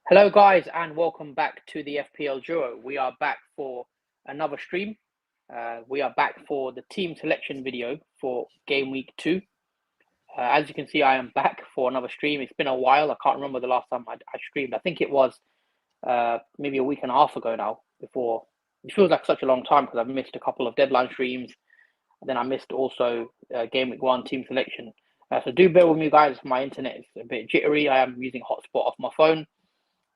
Hello guys and welcome back to the FPL Duo. We are back for another stream. We are back for the team selection video for Gameweek 2. As you can see, I am back for another stream. It's been a while. I can't remember the last time I streamed. I think it was maybe a week and a half ago now. Before it feels like such a long time because I've missed a couple of deadline streams. And then I missed also Gameweek 1 team selection. So do bear with me guys. My internet is a bit jittery. I am using hotspot off my phone.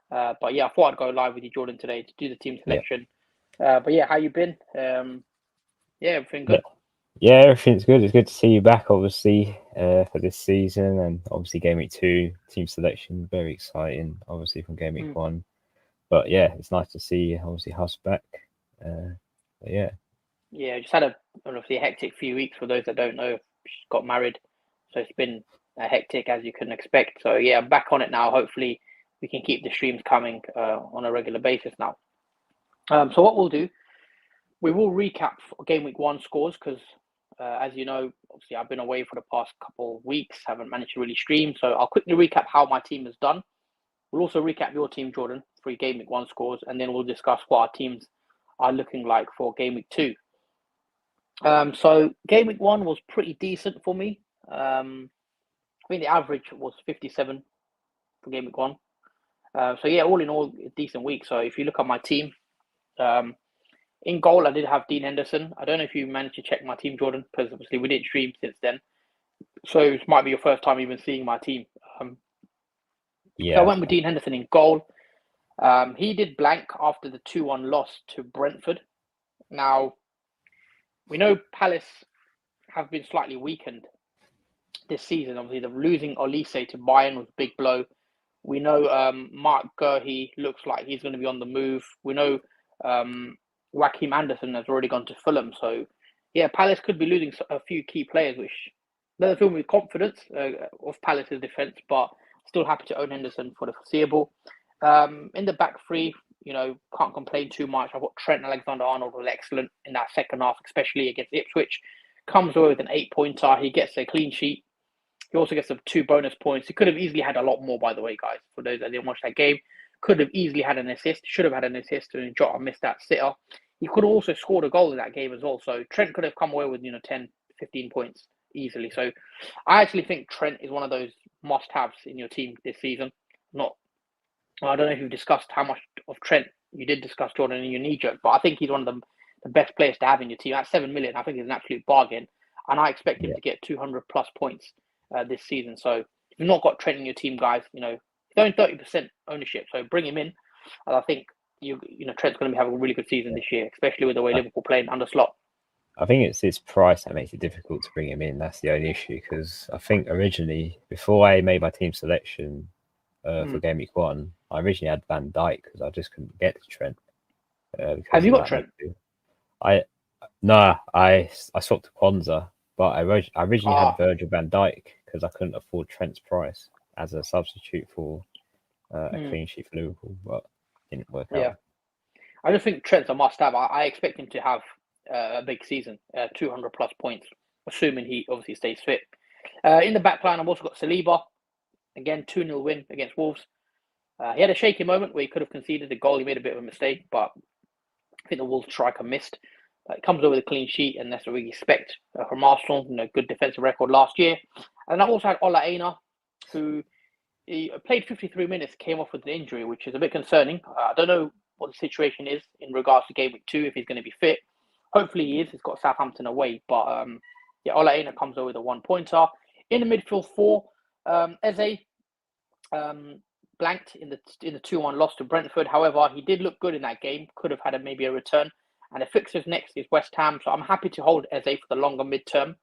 But yeah, I thought I'd go live with you, Jordan, today to do the team selection. But yeah, how you been? Yeah, everything good? Yeah, everything's good. It's good to see you back, obviously, for this season, and obviously Game Week 2 team selection, very exciting, obviously from Game Week 1. But yeah, it's nice to see obviously Huss back. Yeah, just had a hectic few weeks. For those that don't know, she's got married, so it's been hectic as you can expect. So yeah, I'm back on it now. Hopefully we can keep the streams coming on a regular basis now. So what we'll do, we will recap Game Week 1 scores because, as you know, obviously I've been away for the past couple of weeks, haven't managed to really stream. So I'll quickly recap how my team has done. We'll also recap your team, Jordan, for your Game Week 1 scores, and then we'll discuss what our teams are looking like for Game Week 2. So Game Week 1 was pretty decent for me. I think the average was 57 for Game Week 1. So yeah, all in all, a decent week. So if you look at my team, in goal, I did have Dean Henderson. I don't know if you managed to check my team, Jordan, because obviously we didn't stream since then. So it might be your first time even seeing my team. So I went with Dean Henderson in goal. He did blank after the 2-1 loss to Brentford. Now, we know Palace have been slightly weakened this season. Obviously, the losing Olise to Bayern was a big blow. We know Mark Gurhey looks like he's going to be on the move. We know Joachim Andersen has already gone to Fulham. So, yeah, Palace could be losing a few key players, which doesn't fill me with confidence of Palace's defence, but still happy to own Henderson for the foreseeable. In the back three, can't complain too much. I thought Trent Alexander-Arnold was excellent in that second half, especially against Ipswich. Comes away with an 8-pointer. He gets a clean sheet. He also gets some 2 bonus points. He could have easily had a lot more, by the way, guys. For those that didn't watch that game, could have easily had an assist. Should have had an assist, and Jota missed that sitter. He could have also scored a goal in that game as well. So Trent could have come away with 10, 15 points easily. So I actually think Trent is one of those must-haves in your team this season. I don't know if you've discussed how much of Trent you did discuss, Jordan, in your knee-jerk, but I think he's one of the best players to have in your team. At 7 million, I think it's an absolute bargain, and I expect him to get 200 plus points this season. So if you've not got Trent in your team, guys, he's only 30% ownership, so bring him in. And I think Trent's going to be having a really good season this year, especially with the way Liverpool playing under Slot. I think it's his price that makes it difficult to bring him in. That's the only issue, because I think originally, before I made my team selection for Game Week 1, I originally had Van Dijk because I just couldn't get to Trent. Have you got Trent? I swapped to Kwanzaa, but I originally had Virgil van Dijk because I couldn't afford Trent's price as a substitute for a clean sheet for Liverpool, but it didn't work out. I just think Trent's a must-have. I expect him to have a big season, 200 plus points, assuming he obviously stays fit. In the back line, I've also got Saliba. Again, 2-0 win against Wolves. He had a shaky moment where he could have conceded a goal. He made a bit of a mistake, but I think the Wolves striker missed. It comes over with a clean sheet, and that's what we expect from Arsenal. Good defensive record last year. And I also had Ola Aina, who he played 53 minutes, came off with an injury, which is a bit concerning. I don't know what the situation is in regards to Game Week 2, if he's going to be fit. Hopefully he is. He's got Southampton away. But Ola Aina comes over with a 1-pointer. In the midfield 4, Eze blanked in the 2-1 loss to Brentford. However, he did look good in that game. Could have had maybe a return. And the fixtures next is West Ham. So I'm happy to hold Eze for the longer midterm.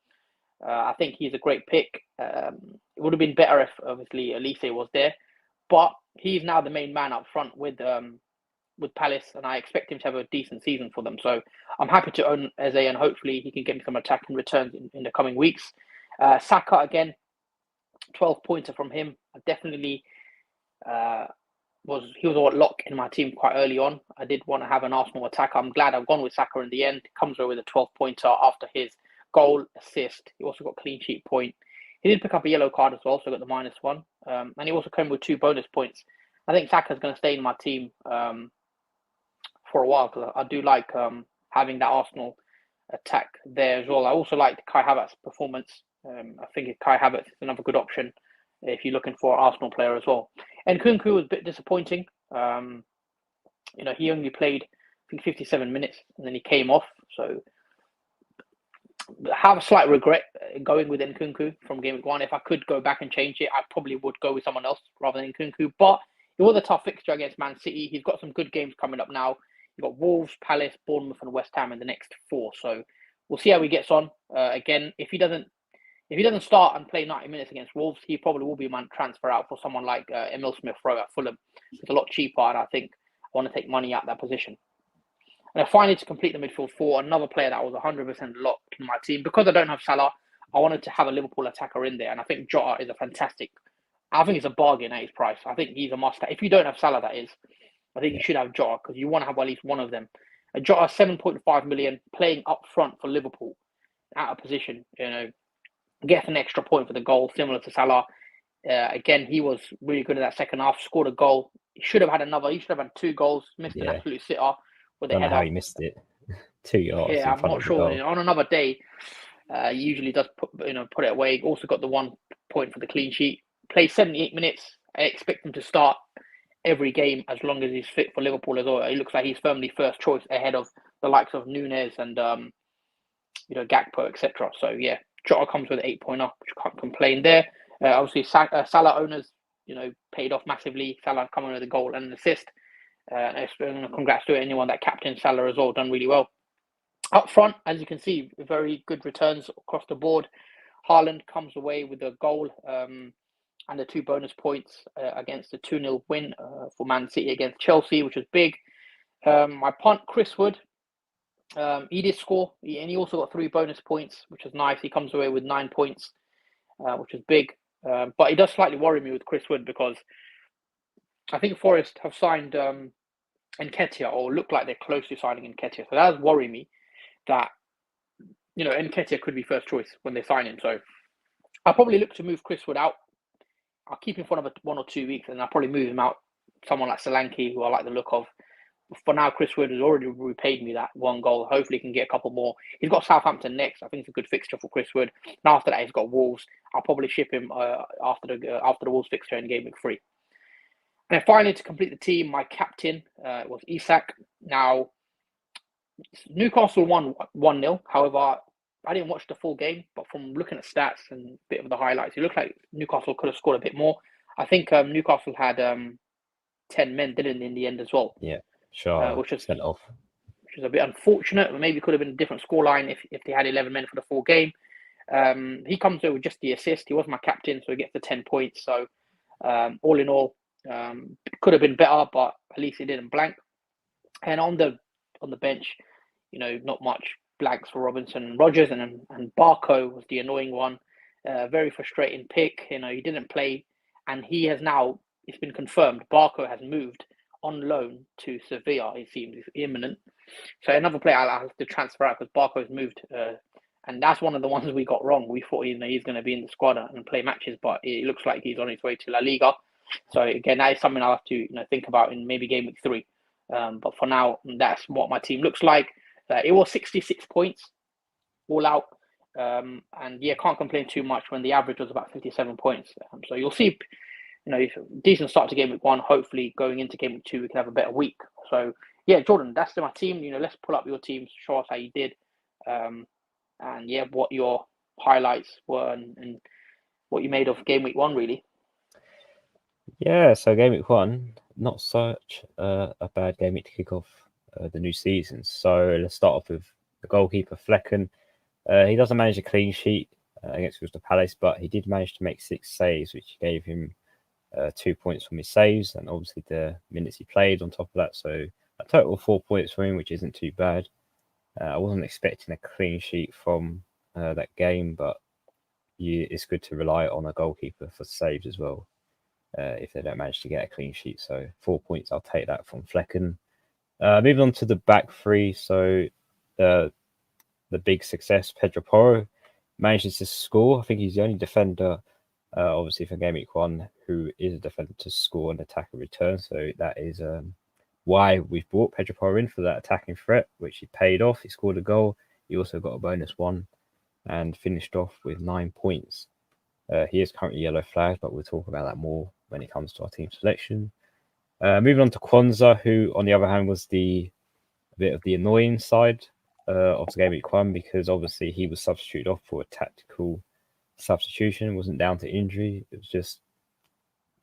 I think he's a great pick. It would have been better if, obviously, Olise was there. But he's now the main man up front with Palace, and I expect him to have a decent season for them. So I'm happy to own Eze, and hopefully he can get me some attacking returns in the coming weeks. Saka, again, 12-pointer from him. I definitely was a lock in my team quite early on. I did want to have an Arsenal attacker. I'm glad I've gone with Saka in the end. He comes away with a 12-pointer after his goal, assist. He also got clean sheet point. He did pick up a yellow card as well, so got the -1. And he also came with 2 bonus points. I think Saka's going to stay in my team for a while because I do like having that Arsenal attack there as well. I also like Kai Havertz's performance. I think Kai Havertz is another good option if you're looking for an Arsenal player as well. And Nkunku was a bit disappointing. He only played, I think, 57 minutes and then he came off. So I have a slight regret going with Nkunku from Gameweek 1. If I could go back and change it, I probably would go with someone else rather than Nkunku. But it was a tough fixture against Man City. He's got some good games coming up now. You've got Wolves, Palace, Bournemouth, and West Ham in the next 4. So we'll see how he gets on. Again, if he doesn't start and play 90 minutes against Wolves, he probably will be my transfer out for someone like Emil Smith-Rowe at Fulham. It's a lot cheaper, and I think I want to take money out of that position. And finally, to complete the midfield 4, another player that was 100% locked in my team. Because I don't have Salah, I wanted to have a Liverpool attacker in there, and I think Jota is I think it's a bargain at his price. I think he's a must-have. If you don't have Salah, that is, I think you should have Jota because you want to have at least one of them. Jota, 7.5 million, playing up front for Liverpool, out of position, gets an extra point for the goal, similar to Salah. Again, he was really good in that second half, scored a goal. He should have had 2 goals, missed an absolute sitter with a header. I don't know how he missed it. 2 yards. Yeah, I'm not sure. On another day, he usually does put it away. Also got the 1 point for the clean sheet. Played 78 minutes. I expect him to start every game as long as he's fit for Liverpool as well. He looks like he's firmly first choice ahead of the likes of Nunes and Gakpo, etc. So yeah, Jota comes with an 8-pointer, which can't complain there. Obviously, Salah owners, paid off massively. Salah coming with a goal and an assist. Congrats to anyone that captained Salah as well, done really well. Up front, as you can see, very good returns across the board. Haaland comes away with a goal and the 2 bonus points against the 2-0 win for Man City against Chelsea, which was big. My punt, Chris Wood, he did score, and he also got 3 bonus points, which was nice. He comes away with 9 points, which is big. But it does slightly worry me with Chris Wood because I think Forest have signed Nketiah, or look like they're close to signing Nketiah. So that does worry me that, Nketiah could be first choice when they sign him. So I'll probably look to move Chris Wood out. I'll keep him for another 1 or 2 weeks, and I'll probably move him out. Someone like Solanke, who I like the look of. For now, Chris Wood has already repaid me that 1 goal. Hopefully, he can get a couple more. He's got Southampton next. I think it's a good fixture for Chris Wood. And after that, he's got Wolves. I'll probably ship him after the Wolves fixture in Gameweek 3. And then finally, to complete the team, my captain was Isak. Now, Newcastle won 1-0. However, I didn't watch the full game, but from looking at stats and a bit of the highlights, it looked like Newcastle could have scored a bit more. I think Newcastle had 10 men, didn't in the end as well. Yeah, sure. Which was sent off. Which was a bit unfortunate. Maybe could have been a different scoreline if they had 11 men for the full game. He comes over with just the assist. He was my captain, so he gets the 10 points. So all in all, could have been better, but at least he didn't blank. And on the bench, not much blanks for Robinson and Rodgers, and Barco was the annoying one. Very frustrating pick. He didn't play, and he has now. It's been confirmed. Barco has moved on loan to Sevilla. It seems it's imminent. So another player I'll have to transfer out because Barco's moved, and that's one of the ones we got wrong. We thought he's going to be in the squad and play matches, but it looks like he's on his way to La Liga. So again, that is something I'll have to think about in maybe Gameweek 3. But for now, that's what my team looks like. It was 66 points all out. And yeah, can't complain too much when the average was about 57 points. So you'll see, decent start to Gameweek 1. Hopefully going into Gameweek 2, we can have a better week. So yeah, Jordan, that's my team. Let's pull up your teams, show us how you did. And yeah, what your highlights were and what you made of Gameweek 1, really. Yeah, so Gameweek 1, not such a bad game to kick off the new season. So let's start off with the goalkeeper, Flecken. He doesn't manage a clean sheet against Crystal Palace, but he did manage to make 6 saves, which gave him 2 points from his saves, and obviously the minutes he played on top of that. So a total of 4 points for him, which isn't too bad. I wasn't expecting a clean sheet from that game, but it's good to rely on a goalkeeper for saves as well. if they don't manage to get a clean sheet. So 4 points, I'll take that from Flecken. Moving on to the back three. So the big success, Pedro Porro manages to score. I think he's the only defender, obviously for Game Week 1, who is a defender to score an attacker return. So that is why we've brought Pedro Porro in for that attacking threat, which he paid off. He scored a goal. He also got a bonus one and finished off with 9 points. He is currently yellow flagged, but we'll talk about that more when it comes to our team selection. Moving on to Kwanzaa, who, on the other hand, was a bit of the annoying side of the Game Week 1, because obviously he was substituted off for a tactical substitution. It wasn't down to injury. It was just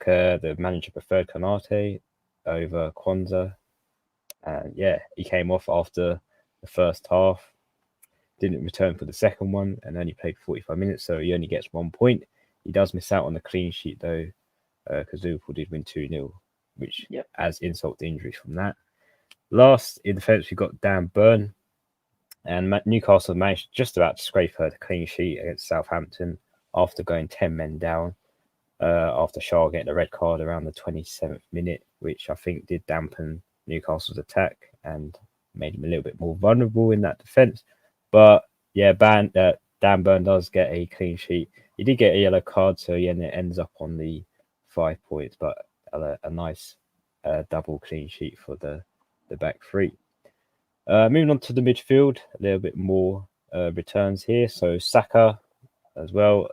the manager preferred Konate over Kwanzaa. And yeah, he came off after the first half, didn't return for the second one, and only played 45 minutes, so he only gets 1 point. He does miss out on the clean sheet, though, because Liverpool did win 2-0, which adds insult to injury from that. Last in defence, we got Dan Burn, and Newcastle managed just about to scrape her clean sheet against Southampton after going 10 men down, after Shaw getting a red card around the 27th minute, which I think did dampen Newcastle's attack and made him a little bit more vulnerable in that defence. But yeah, Dan Burn does get a clean sheet. He did get a yellow card, so he ends up on the 5 points, but a nice double clean sheet for the back three. Moving on to the midfield, a little bit more returns here. So Saka as well.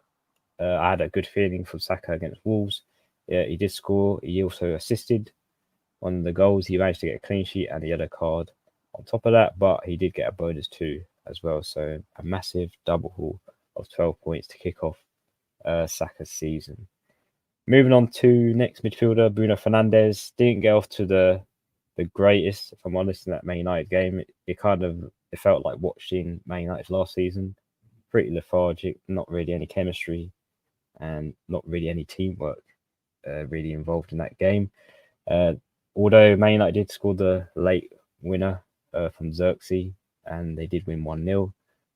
I had a good feeling from Saka against Wolves. Yeah, he did score. He also assisted on the goals. He managed to get a clean sheet and a yellow card on top of that, but he did get a bonus too as well. So a massive double haul of 12 points to kick off Saka's season. Moving on to next midfielder, Bruno Fernandes. Didn't get off to the greatest, if I'm honest, in that Man United game. It felt like watching Man United last season. Pretty lethargic, not really any chemistry, and not really any teamwork really involved in that game. Although Man United did score the late winner from Xerxes, and they did win 1-0,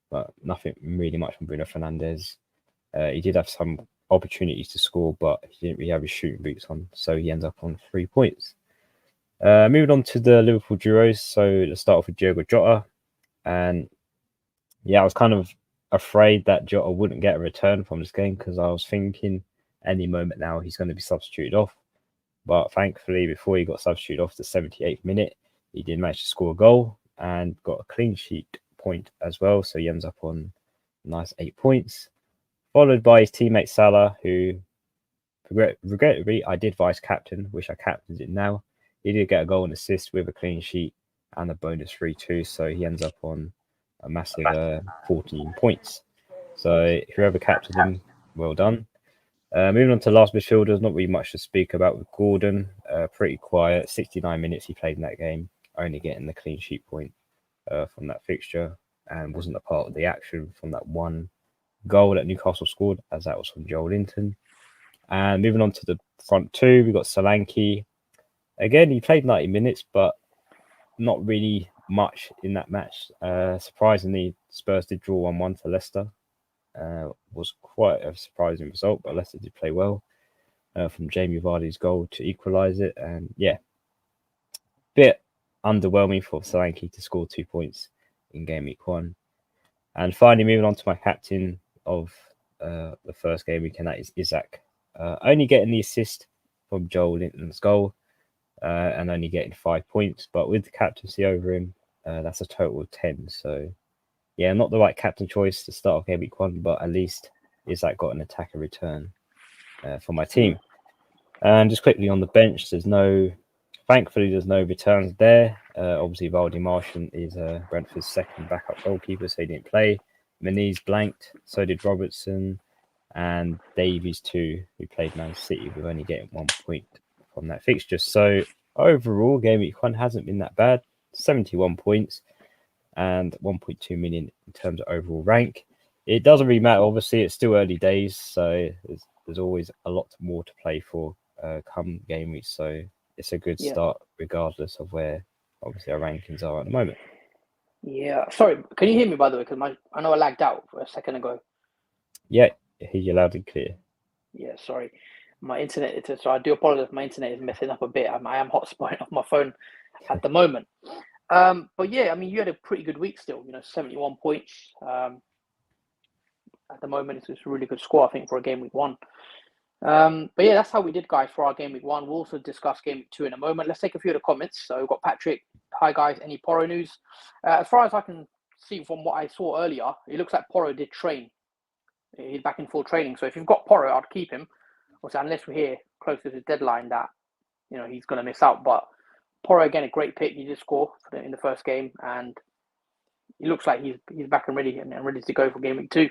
but nothing really much from Bruno Fernandes. He did have some opportunities to score, but he didn't really have his shooting boots on, so he ends up on 3 points. Moving on to the Liverpool duos, so let's start off with Diogo Jota. And yeah, I was kind of afraid that Jota wouldn't get a return from this game, because I was thinking any moment now he's going to be substituted off. But thankfully, before he got substituted off the 78th minute, he did manage to score a goal and got a clean sheet point as well. So he ends up on a nice 8 points, followed by his teammate Salah, who regrettably I did vice captain, wish I captained it now. He did get a goal and assist with a clean sheet and a bonus 3-2, so he ends up on a massive 14 points. So whoever captured him, well done. Moving on to last midfielders, not really much to speak about with Gordon. Pretty quiet. 69 minutes he played in that game, only getting the clean sheet point from that fixture, and wasn't a part of the action from that one goal that Newcastle scored, as that was from Joel Linton. And moving on to the front two, we got Solanke. Again, he played 90 minutes, but not really much in that match. Surprisingly, Spurs did draw 1-1 to Leicester. Was quite a surprising result, but Leicester did play well from Jamie Vardy's goal to equalise it. And yeah, bit underwhelming for Solanke to score 2 points in Game Week 1. And finally, moving on to my captain of the first game week, and that is Isaac. Only getting the assist from Joel Linton's goal, and only getting 5 points, but with the captaincy over him, that's a total of 10. So yeah, not the right captain choice to start off Game Week 1, but at least Isaac got an attacker return for my team. And just quickly on the bench, thankfully there's no returns there. Obviously Valdi Martian is Brentford's second backup goalkeeper, so he didn't play. Meniz blanked, so did Robertson, and Davies too, who played Man City, with only getting 1 point from that fixture. So overall, Game Week 1 hasn't been that bad. 71 points and 1.2 million in terms of overall rank. It doesn't really matter. Obviously, it's still early days, so there's always a lot more to play for come Game Week. So it's a good start, regardless of where obviously our rankings are at the moment. Yeah, sorry. Can you hear me, by the way? Because I know I lagged out for a second ago. Yeah, I hear you loud and clear. Yeah, sorry. My internet, so I do apologize. My internet is messing up a bit. I am hotspotting off my phone at the moment. But yeah, I mean, you had a pretty good week still. 71 points. At the moment, it's a really good score, I think, for a game week one. But yeah, that's how we did, guys, for our game week one. We'll also discuss game week two in a moment. Let's take a few of the comments. So we've got Patrick. Hi, guys. Any Porro news? As far as I can see from what I saw earlier, it looks like Porro did train. He's back in full training. So if you've got Porro, I'd keep him. Also, unless we hear close to the deadline that he's going to miss out. But Porro, again, a great pick. He did score in the first game, and he looks like he's back and ready to go for game week two.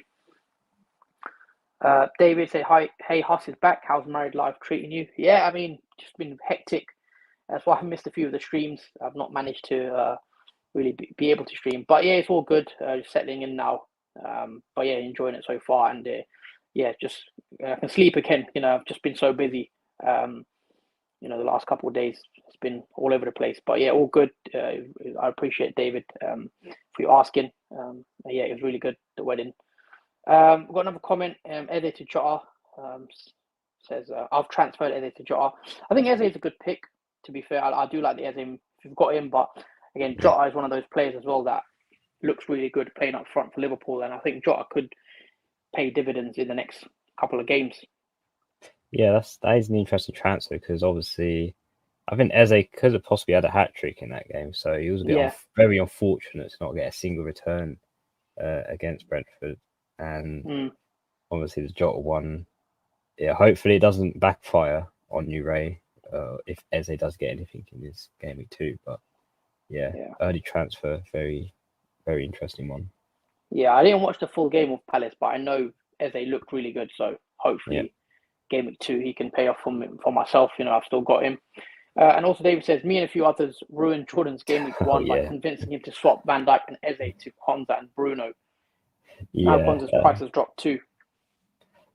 David said, "Hi, hey, Huss is back. How's married life treating you?" Yeah, I mean, just been hectic. That's why I missed a few of the streams. I've not managed to really be able to stream, but yeah, it's all good. Just settling in now. But yeah, enjoying it so far, and yeah, just I can sleep again. I've just been so busy. The last couple of days it's been all over the place. But yeah, all good. I appreciate David for you asking. Yeah, it was really good, the wedding. We've got another comment. Eze to Jota says, I've transferred Eze to Jota. I think Eze is a good pick, to be fair. I do like the Eze if you've got him. But again, Jota is one of those players as well that looks really good playing up front for Liverpool. And I think Jota could pay dividends in the next couple of games. Yeah, that is an interesting transfer because obviously I think Eze could have possibly had a hat-trick in that game. So he was a bit very unfortunate to not get a single return against Brentford. And obviously the Jota one, yeah, hopefully it doesn't backfire on New Ray if Eze does get anything in this game week too. But yeah, early transfer, very, very interesting one. Yeah, I didn't watch the full game of Palace, but I know Eze looked really good. So hopefully game week two he can pay off for myself. I've still got him. And also David says, me and a few others ruined Jordan's game week one by convincing him to swap Van Dijk and Eze to Konza and Bruno. Now Konza's price has dropped too.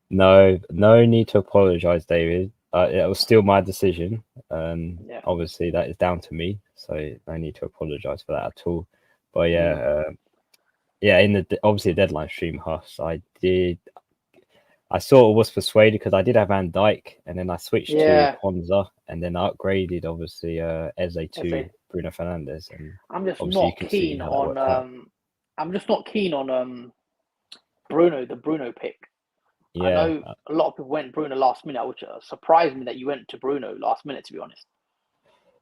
No need to apologise, David. It was still my decision. Obviously, that is down to me, so no need to apologise for that at all. But in the obviously deadline stream, Huss, I sort of was persuaded because I did have Van Dijk, and then I switched to Konza, and then I upgraded obviously Eze to Bruno Fernandes. And I'm just not keen on. I'm just not keen on Bruno, the Bruno pick. Yeah. I know a lot of people went Bruno last minute, which surprised me that you went to Bruno last minute, to be honest.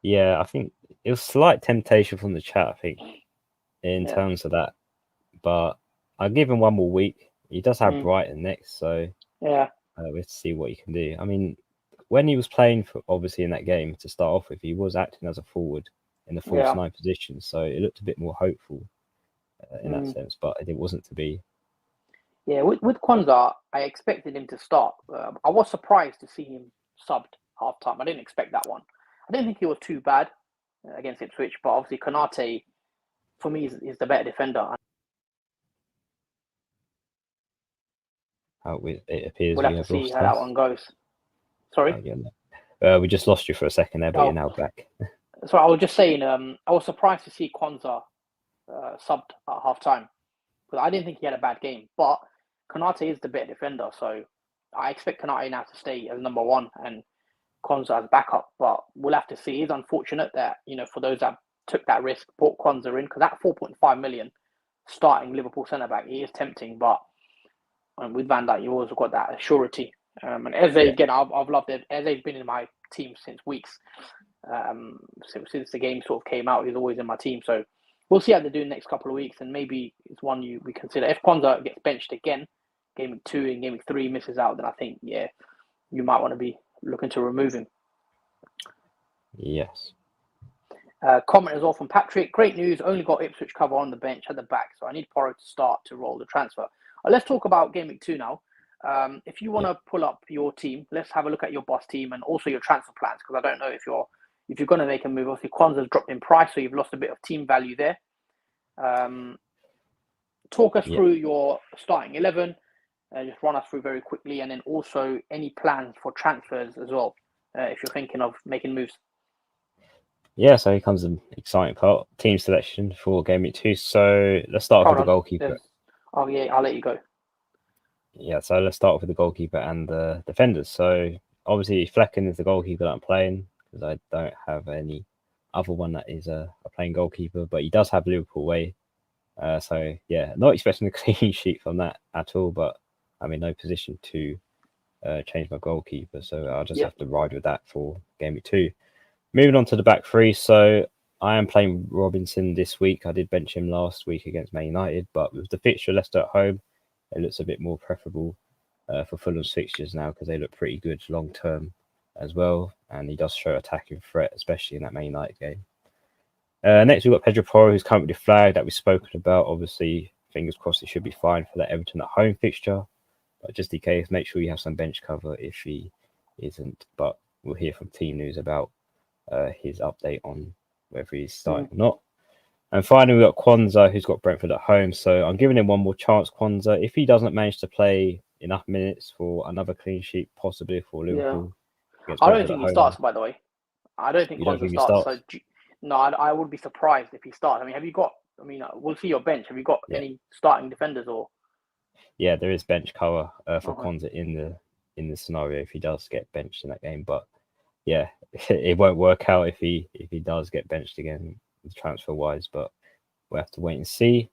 Yeah, I think it was slight temptation from the chat, I think, in terms of that. But I'll give him one more week. He does have Brighton next, so we have to see what he can do. I mean, when he was playing obviously in that game to start off with, he was acting as a forward in the false nine position, so it looked a bit more hopeful in that sense, but it wasn't to be. Yeah, with Konza, I expected him to start. I was surprised to see him subbed half time. I didn't expect that one. I didn't think he was too bad against Ipswich, but obviously Konate, for me, is the better defender. It appears we'll have to see how that one goes. Sorry? We just lost you for a second there, but you're now back. So I was just saying, I was surprised to see Konza subbed at half time. Because I didn't think he had a bad game, but Konate is the better defender, so I expect Konate now to stay as number one and Konza as backup. But we'll have to see. It's unfortunate that for those that took that risk, brought Konza in, because that 4.5 million starting Liverpool centre back, he is tempting. But with Van Dijk, you also got that surety. And Eze again, I've loved it. Eze's been in my team since weeks. Since the game sort of came out, he's always in my team. So we'll see how they do in the next couple of weeks, and maybe it's one we consider. If Konza gets benched again, game week 2 and game week 3 misses out, then I think, you might want to be looking to remove him. Yes. Comment as well from Patrick. Great news. Only got Ipswich cover on the bench at the back, so I need Porro to start to roll the transfer. Let's talk about game week 2 now. If you want to pull up your team, let's have a look at your boss team and also your transfer plans, because I don't know if you're going to make a move. Obviously, Konza's dropped in price, so you've lost a bit of team value there. Talk us through your starting 11. Just run us through very quickly, and then also any plans for transfers as well, if you're thinking of making moves. Yeah, so here comes an exciting part. Team selection for game week 2. So let's start off with the goalkeeper. I'll let you go. Yeah, so let's start off with the goalkeeper and the defenders. So obviously Flecken is the goalkeeper that I'm playing because I don't have any other one that is a playing goalkeeper, but he does have Liverpool away. So yeah, not expecting a clean sheet from that at all, but I'm in no position to change my goalkeeper, so I'll just have to ride with that for game week 2. Moving on to the back 3, so I am playing Robinson this week. I did bench him last week against Man United, but with the fixture Leicester at home, it looks a bit more preferable for Fulham's fixtures now because they look pretty good long term as well, and he does show attacking threat, especially in that Man United game. Next, we've got Pedro Porro, who's currently flagged that we've spoken about. Obviously, fingers crossed, he should be fine for that Everton at home fixture. But just in case, make sure you have some bench cover if he isn't. But we'll hear from team news about his update on whether he's starting or not. And finally, we've got Kwanzaa, who's got Brentford at home. So I'm giving him one more chance, Kwanzaa. If he doesn't manage to play enough minutes for another clean sheet, possibly for Liverpool against I don't Brentford think at he home. starts, by the way. I don't think You don't Kwanzaa think he starts. starts? So, no, I would be surprised if he starts. I mean, have you got? I mean, we'll see your bench. Have you got any starting defenders or? Yeah, there is bench cover for Kwanzaa in the scenario if he does get benched in that game. But yeah, it won't work out if he does get benched again transfer wise. But we'll have to wait and see.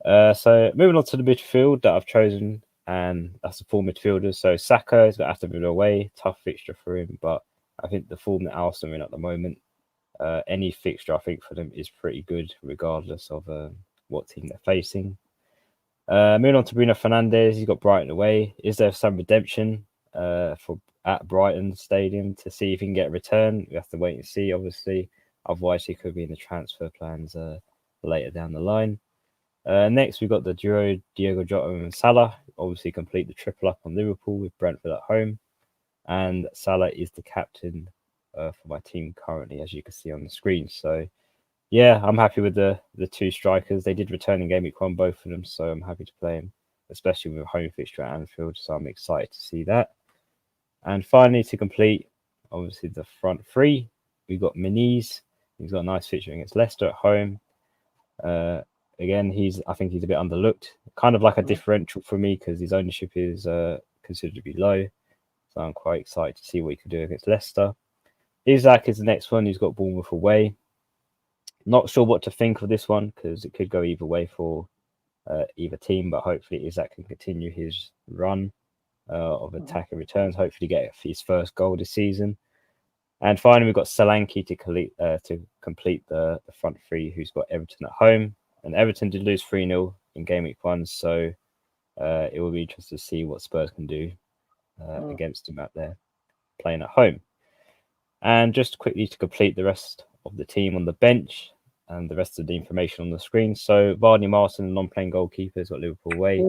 So moving on to the midfield that I've chosen, and that's the 4 midfielders. So Saka has got Aston Villa away, tough fixture for him, but I think the form that Arsenal are in at the moment, any fixture I think for them is pretty good, regardless of what team they're facing. Moving on to Bruno Fernandes, he's got Brighton away. Is there some redemption for at Brighton Stadium to see if he can get a return? We have to wait and see, obviously. Otherwise, he could be in the transfer plans later down the line. Next, we've got the duo Diogo Jota and Salah. Obviously, complete the triple up on Liverpool with Brentford at home. And Salah is the captain for my team currently, as you can see on the screen. So, yeah, I'm happy with the 2 strikers. They did return in game week 1, both of them. So, I'm happy to play them, especially with a home fixture at Anfield. So, I'm excited to see that. And finally, to complete, obviously, the front 3, we've got Meniz. He's got a nice fixture against Leicester at home. Again, I think he's a bit underlooked. Kind of like a differential for me because his ownership is considerably low. So I'm quite excited to see what he can do against Leicester. Isak is the next one. He's got Bournemouth away. Not sure what to think of this one because it could go either way for either team, but hopefully Isak can continue his run of attack and returns. Hopefully get his first goal this season. And finally, we've got Solanke to complete the front 3, who's got Everton at home. And Everton did lose 3-0 in game week 1, so it will be interesting to see what Spurs can do against them out there playing at home. And just quickly to complete the rest of the team on the bench and the rest of the information on the screen. So Vardy Martin, non-playing goalkeeper, has got Liverpool away.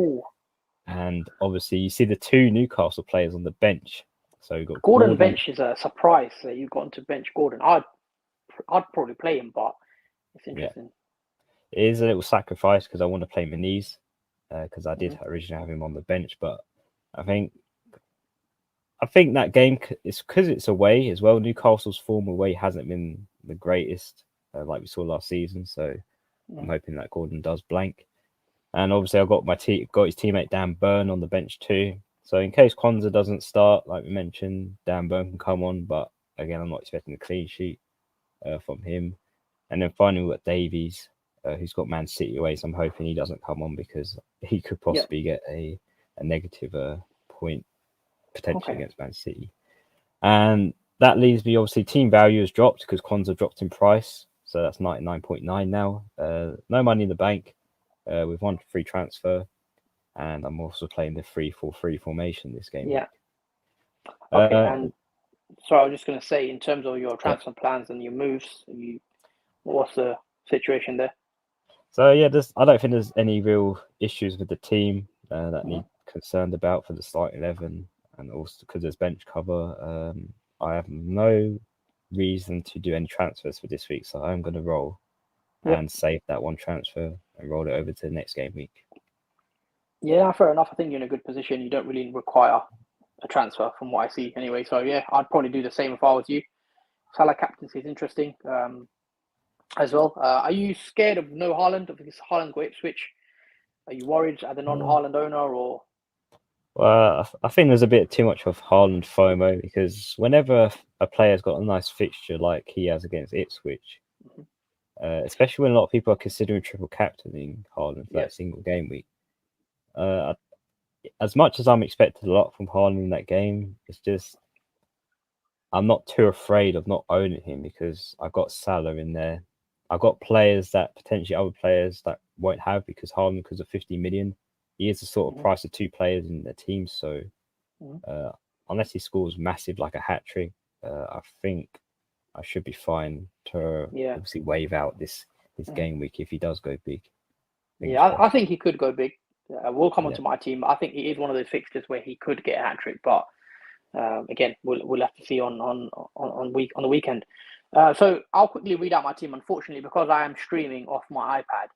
And obviously, you see the 2 Newcastle players on the bench. So you've got Gordon bench is a surprise that you've gotten to bench Gordon. I'd probably play him, but it's interesting. It is a little sacrifice because I want to play Meniz because I did originally have him on the bench, but I think that game is because it's away as well. Newcastle's form away hasn't been the greatest like we saw last season, so I'm hoping that Gordon does blank. And obviously, I've got his teammate Dan Burn on the bench too. So in case Kwanzaa doesn't start, like we mentioned, Dan Burn can come on, but again, I'm not expecting a clean sheet from him. And then finally, we've got Davies, who's got Man City away. So I'm hoping he doesn't come on because he could possibly get a negative point potentially against Man City. And that leaves me, obviously, team value has dropped because Kwanzaa dropped in price. So that's 99.9 now. No money in the bank. With 1 free transfer. And I'm also playing the 3-4-3 formation this game. Yeah. Okay, and so I was just going to say, in terms of your transfer plans and your moves, what's the situation there? So yeah, I don't think there's any real issues with the team that need concerned about for the starting 11, and also because there's bench cover. I have no reason to do any transfers for this week, so I'm going to roll and save that 1 transfer and roll it over to the next game week. Yeah, fair enough. I think you're in a good position. You don't really require a transfer from what I see anyway. So yeah, I'd probably do the same if I was you. Salah captaincy is interesting as well. Are you scared of no Haaland? Because Haaland go Ipswich. Are you worried as a non-Haaland owner or? Well, I think there's a bit too much of Haaland FOMO because whenever a player's got a nice fixture like he has against Ipswich, especially when a lot of people are considering triple captaining Haaland for that single game week, as much as I'm expecting a lot from Haaland in that game, it's just I'm not too afraid of not owning him because I've got Salah in there. I've got players that potentially other players that won't have because Haaland, because of 50 million, he is the sort of price of two players in the team. So unless he scores massive like a hat trick, I think I should be fine to obviously wave out this game week if he does go big. I think he could go big. We'll come onto my team. I think it is one of those fixtures where he could get a hat trick, but again, we'll have to see on the weekend. So I'll quickly read out my team. Unfortunately, because I am streaming off my iPad,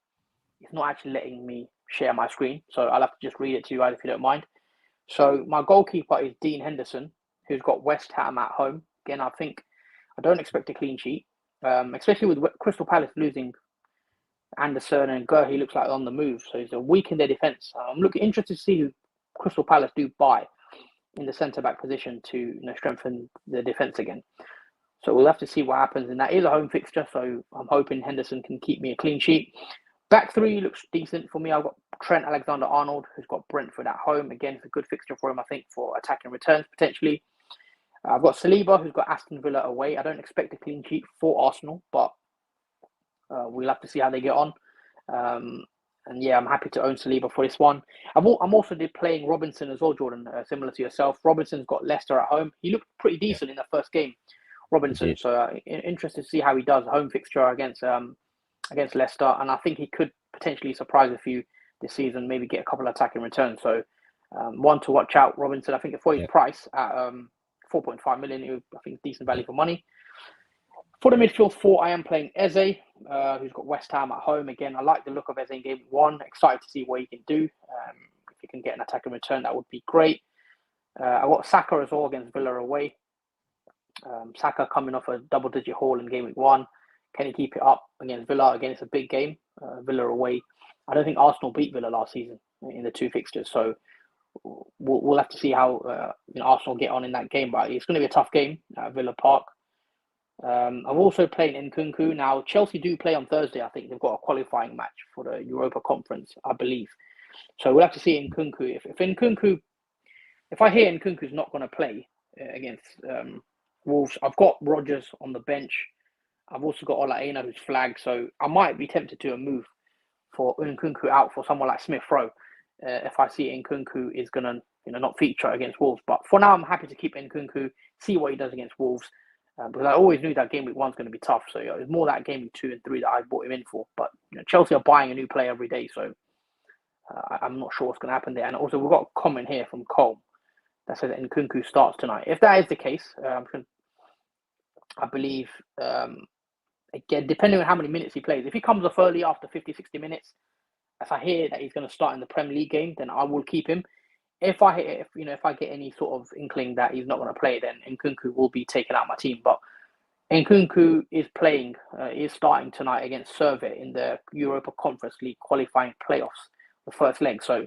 it's not actually letting me share my screen. So I'll have to just read it to you guys if you don't mind. So my goalkeeper is Dean Henderson, who's got West Ham at home. Again, I don't expect a clean sheet, especially with Crystal Palace losing Anderson and He looks like on the move. So he's a weak in their defence. I'm interested to see who Crystal Palace do buy in the centre-back position to strengthen the defence again. So we'll have to see what happens. And that is a home fixture, so I'm hoping Henderson can keep me a clean sheet. Back three looks decent for me. I've got Trent Alexander-Arnold, who's got Brentford at home. Again, it's a good fixture for him, I think, for attacking returns, potentially. I've got Saliba, who's got Aston Villa away. I don't expect a clean sheet for Arsenal, but we'll have to see how they get on. And yeah, I'm happy to own Saliba for this one. I'm also playing Robinson as well, Jordan, similar to yourself. Robinson's got Leicester at home. He looked pretty decent in the first game, Robinson. So interested to see how he does. Home fixture against Leicester, and I think he could potentially surprise a few this season, maybe get a couple of attacking returns. So one to watch out, Robinson. I think for his price at 4.5 million, I think decent value for money. For the midfield four, I am playing Eze, who's got West Ham at home. Again, I like the look of Eze in game one. Excited to see what he can do. If he can get an attacking return, that would be great. I've got Saka as well against Villa away. Saka coming off a double-digit haul in game week one. Can he keep it up against Villa? Again, it's a big game. Villa away. I don't think Arsenal beat Villa last season in the two fixtures. So we'll have to see how Arsenal get on in that game. But it's going to be a tough game at Villa Park. I'm also playing Nkunku. Now, Chelsea do play on Thursday. I think they've got a qualifying match for the Europa Conference, I believe. So we'll have to see Nkunku. If I hear Nkunku's not going to play against Wolves, I've got Rodgers on the bench. I've also got Olaena who's flagged. So I might be tempted to move for Nkunku out for someone like Smith Rowe if I see Nkunku is going to not feature against Wolves. But for now, I'm happy to keep Nkunku, see what he does against Wolves. Because I always knew that game week one's going to be tough. So it's more that game week 2 and 3 that I bought him in for. But Chelsea are buying a new player every day, so I'm not sure what's going to happen there. And also, we've got a comment here from Colm that says that Nkunku starts tonight. If that is the case, I believe, again, depending on how many minutes he plays, if he comes off early after 50, 60 minutes, if I hear that he's going to start in the Premier League game, then I will keep him. If I get any sort of inkling that he's not going to play, then Nkunku will be taken out of my team. But Nkunku is starting tonight against Servette in the Europa Conference League qualifying playoffs, the first leg. So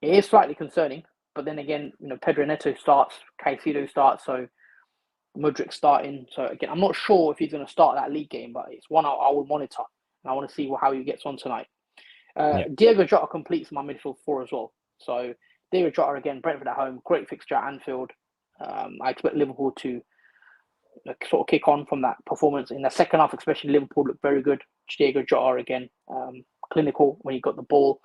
it is slightly concerning. But then again, Pedro Neto starts, Caicedo starts, so Mudryk starting. So again, I'm not sure if he's going to start that league game, but it's one I will monitor. And I want to see how he gets on tonight. Diego Jota completes my midfield four as well. So Diego Jota again, Brentford at home, great fixture at Anfield. I expect Liverpool to sort of kick on from that performance in the second half, especially Liverpool looked very good. Diego Jota again, clinical when he got the ball,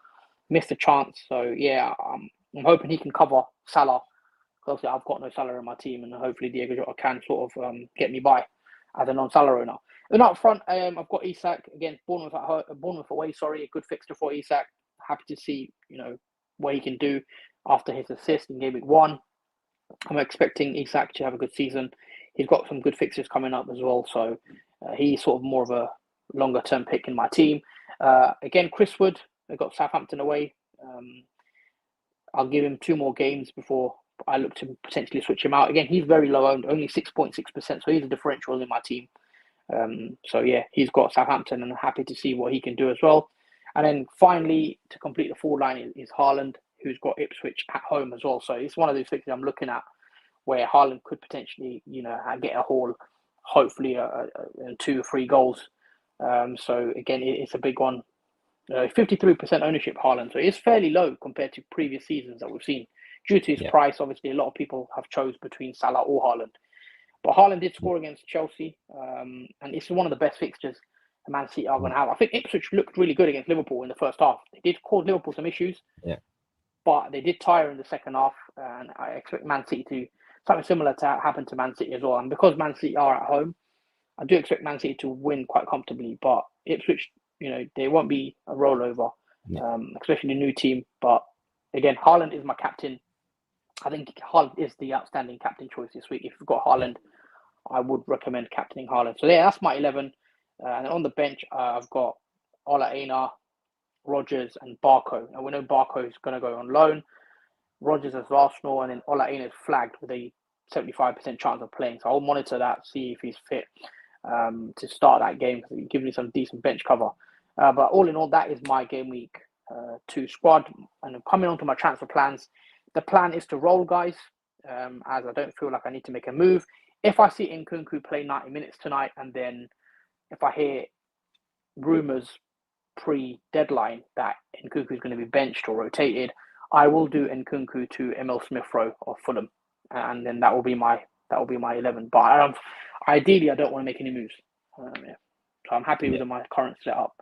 missed a chance. So yeah, I'm hoping he can cover Salah. Because I've got no Salah in my team, and hopefully Diego Jota can sort of get me by as a non-Salah owner. And up front, I've got Isak against Bournemouth away. Sorry, a good fixture for Isak. Happy to see what he can do after his assist in game week 1. I'm expecting Isak to have a good season. He's got some good fixtures coming up as well, so he's sort of more of a longer term pick in my team. Again, Chris Wood, they've got Southampton away. I'll give him 2 more games before I look to potentially switch him out. Again, he's very low owned, only 6.6%, so he's a differential in my team. So yeah, he's got Southampton, and I'm happy to see what he can do as well. And then finally, to complete the full line is Haaland. who's got Ipswich at home as well. So it's one of those fixtures I'm looking at where Haaland could potentially, get a haul, hopefully 2 or 3 goals. So again, it's a big one. 53% ownership Haaland, so it's fairly low compared to previous seasons that we've seen. Due to his price, obviously, a lot of people have chose between Salah or Haaland. But Haaland did score against Chelsea, and it's one of the best fixtures Man City are going to have. I think Ipswich looked really good against Liverpool in the first half. They did cause Liverpool some issues, but they did tire in the second half, and I expect Man City to something similar to happen to Man City as well. And because Man City are at home, I do expect Man City to win quite comfortably. But Ipswich, they won't be a rollover, especially the new team. But again, Haaland is my captain. I think Haaland is the outstanding captain choice this week. If you've got Haaland, I would recommend captaining Haaland. So yeah, that's my 11. And on the bench, I've got Ola Aina, Rodgers, and Barco. And we know Barco is going to go on loan. Rodgers is Arsenal, and then Ola Aina is flagged with a 75% chance of playing. So I'll monitor that, see if he's fit to start that game, because it gives me some decent bench cover. But all in all, that is my game week 2 squad. And coming on to my transfer plans, the plan is to roll, guys, as I don't feel like I need to make a move. If I see Nkunku play 90 minutes tonight, and then if I hear rumours pre-deadline that Nkunku is going to be benched or rotated, I will do Nkunku to Emil Smith-Rowe of Fulham, and then that will be my 11. But ideally, I don't want to make any moves. So I'm happy with my current setup.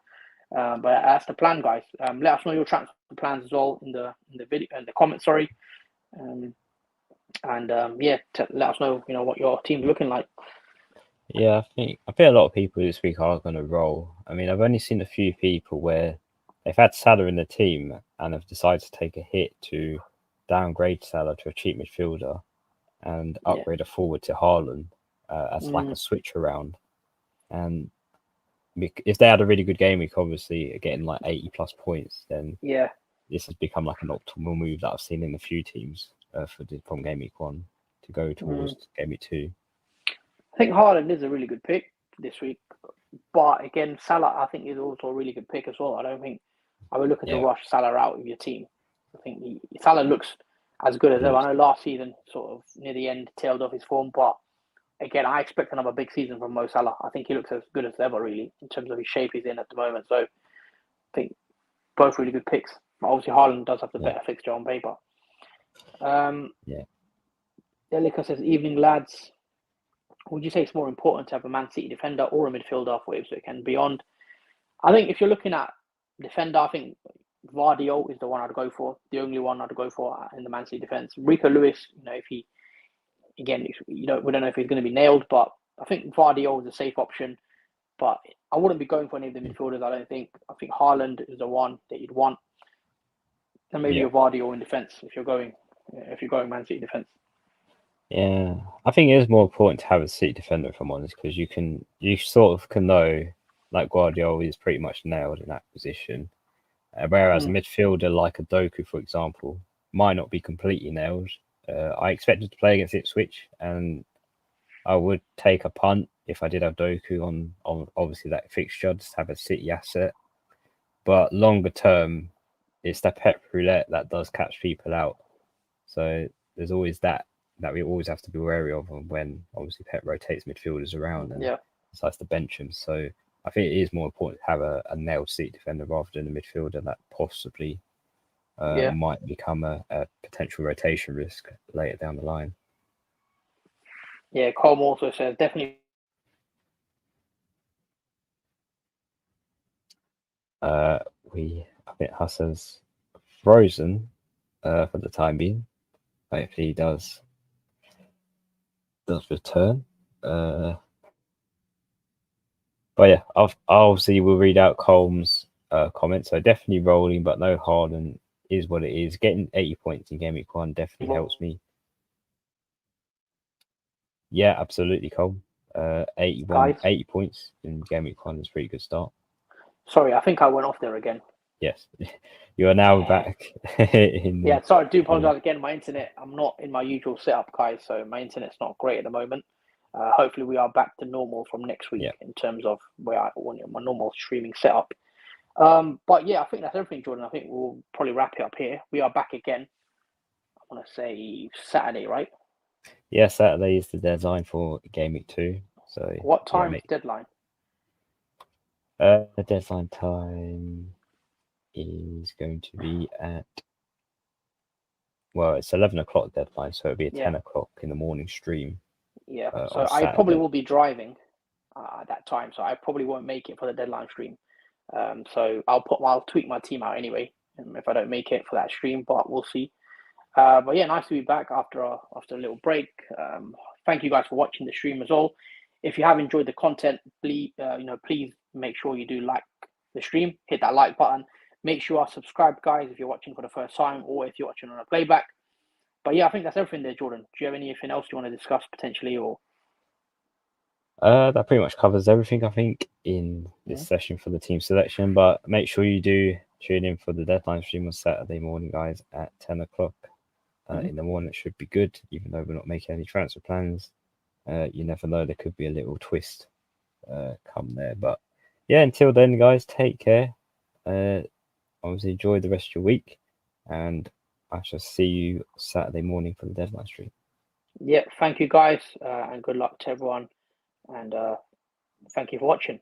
But that's the plan, guys. Let us know your transfer plans as well in the video, in the comments. Sorry, let us know what your team's looking like. Yeah, I think a lot of people this week are going to roll. I mean, I've only seen a few people where they've had Salah in the team and have decided to take a hit to downgrade Salah to a cheap midfielder and upgrade a forward to Haaland as like a switch around. And if they had a really good game week, obviously getting like 80 plus points, then this has become like an optimal move that I've seen in a few teams from game week 1 to go towards game week 2. I think Haaland is a really good pick this week, but again, Salah I think is also a really good pick as well. I don't think I would look at to rush Salah out of your team. I think Salah looks as good as ever. I know last season sort of near the end tailed off his form, but again, I expect another big season from Mo Salah. I think he looks as good as ever, really, in terms of his shape he's in at the moment. So I think both really good picks. Obviously, Haaland does have the better fixture on paper. Delica says, evening, lads. Would you say it's more important to have a Man City defender or a midfielder for Ipswich and beyond? I think if you're looking at defender, I think Vardio is the one I'd go for. The only one I'd go for in the Man City defence. Rico Lewis, if he, again, we don't know if he's going to be nailed, but I think Vardio is a safe option. But I wouldn't be going for any of the midfielders, I don't think. I think Haaland is the one that you'd want. And maybe a Vardio in defence if you're going Man City defence. Yeah, I think it is more important to have a City defender, if I'm honest, because you sort of can know, like Guardiola is pretty much nailed in that position, whereas a midfielder like a Doku, for example, might not be completely nailed. I expected to play against Ipswich, and I would take a punt if I did have Doku on obviously that fixture, just to have a City asset. But longer term, it's the Pep roulette that does catch people out. So there's always that we always have to be wary of when obviously Pep rotates midfielders around and decides to bench them. So I think it is more important to have a nailed City defender rather than a midfielder that possibly might become a potential rotation risk later down the line. Yeah, Colm also says definitely. I think Hassan's frozen for the time being. Hopefully he does return. But yeah, obviously we'll read out Colm's comments. So definitely rolling, but no Haaland is what it is. Getting 80 points in game week 1 definitely helps me. Yeah, absolutely, Colm. 80 points in game week 1 is a pretty good start. Sorry, I think I went off there again. Yes, you are now back. Sorry, I do apologize again. My internet, I'm not in my usual setup, guys, so my internet's not great at the moment. Hopefully we are back to normal from next week in terms of my normal streaming setup. But yeah, I think that's everything, Jordan. I think we'll probably wrap it up here. We are back again. I want to say Saturday, right? Yeah, Saturday is the deadline for Gameweek 2. So What yeah, time is deadline? the deadline time is going to be at, well, it's 11 o'clock deadline, so it'll be a 10 o'clock in the morning stream. Yeah. So On I probably Saturday. will be driving at that time, so I probably won't make it for the deadline stream. So I'll tweet my team out anyway, if I don't make it for that stream, but we'll see. But yeah, nice to be back after a little break. Thank you guys for watching the stream as well. If you have enjoyed the content, please make sure you do like the stream, hit that like button. Make sure you subscribe, guys, if you're watching for the first time or if you're watching on a playback. But yeah, I think that's everything there, Jordan. Do you have anything else you want to discuss potentially, or? That pretty much covers everything, I think, in this session for the team selection. But make sure you do tune in for the deadline stream on Saturday morning, guys, at 10 o'clock in the morning. It should be good, even though we're not making any transfer plans. You never know, there could be a little twist come there. But yeah, until then, guys, take care. Obviously, enjoy the rest of your week, and I shall see you Saturday morning for the deadline stream. Yeah, thank you, guys, and good luck to everyone. And thank you for watching.